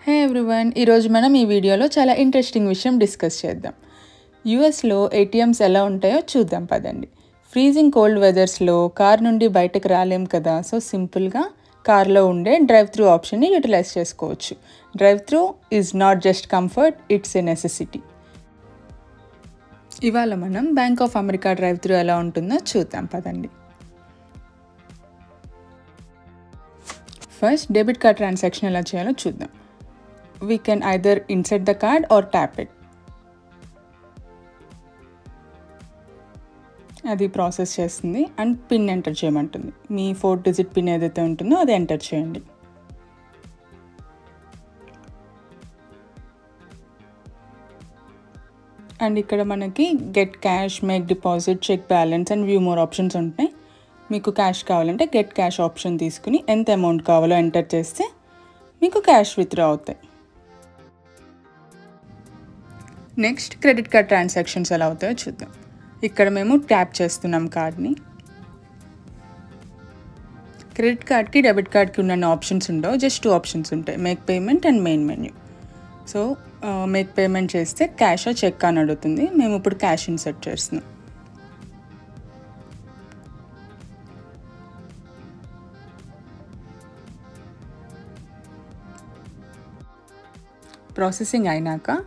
హే everyone, ఈరోజు మనం ఈ వీడియోలో చాలా ఇంట్రెస్టింగ్ విషయం డిస్కస్ చేద్దాం. యూఎస్లో ఏటీఎంస్ ఎలా ఉంటాయో చూద్దాం పదండి. ఫ్రీజింగ్ కోల్డ్ వెదర్స్లో కార్ నుండి బయటకు రాలేం కదా, సో సింపుల్గా కార్లో ఉండే డ్రైవ్ త్రూ ఆప్షన్ని యూటిలైజ్ చేసుకోవచ్చు. Drive through is not just comfort, it's a necessity. ఇవాళ మనం bank of America drive through ఎలా ఉంటుందో చూద్దాం పదండి. ఫస్ట్ డెబిట్ కార్డ్ ట్రాన్సాక్షన్ ఎలా చేయాలో చూద్దాం. We can either insert the card or tap it. అది ప్రాసెస్ చేస్తుంది అండ్ పిన్ ఎంటర్ చేయమంటుంది. మీ 4-digit పిన్ ఏదైతే ఉంటుందో అది ఎంటర్ చేయండి. అండ్ ఇక్కడ మనకి get cash, make deposit, check balance and view more options ఉంటాయి. మీకు క్యాష్ కావాలంటే గెట్ క్యాష్ ఆప్షన్ తీసుకుని ఎంత అమౌంట్ కావాలో ఎంటర్ చేస్తే మీకు క్యాష్ విత్డ్రా అవుతాయి. నెక్స్ట్ క్రెడిట్ కార్డ్ ట్రాన్సాక్షన్స్ ఎలా అవుతాయో చూద్దాం. ఇక్కడ మేము ట్యాప్ చేస్తున్నాం కార్డ్ని. క్రెడిట్ కార్డ్కి డెబిట్ కార్డ్కి ఉన్న ఆప్షన్స్ ఉండవు, జస్ట్ 2 ఆప్షన్స్ ఉంటాయి, make payment and main menu. So make payment చేస్తే క్యాష్ చెక్ అని అడుగుతుంది. మేము ఇప్పుడు క్యాష్ ఇన్సర్ట్ చేస్తున్నాం. ప్రాసెసింగ్ అయినాక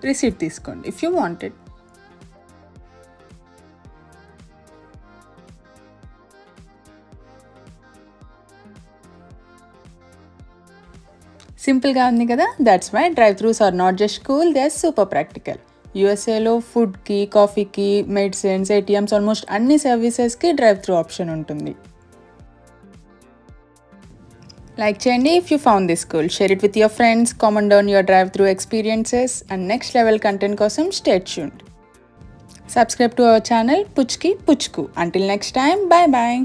రిసీట్ తీసుకోండి ఇఫ్ యూ వాంటెడ్. సింపుల్గా ఉంది కదా. That's why drive throughs are not just cool, they are super practical. యూఎస్ఏలో ఫుడ్కి, కాఫీకి, మెడిసిన్స్, ఏటీఎమ్స్ ఆల్మోస్ట్ అన్ని సర్వీసెస్కి డ్రైవ్ త్రూ ఆప్షన్ ఉంటుంది. Like చేయండి if you found this cool. Share it with your friends, comment on your drive-through experiences and next level content కోసం stay tuned. Subscribe to our channel Puchki Puchku. Until next time, bye bye.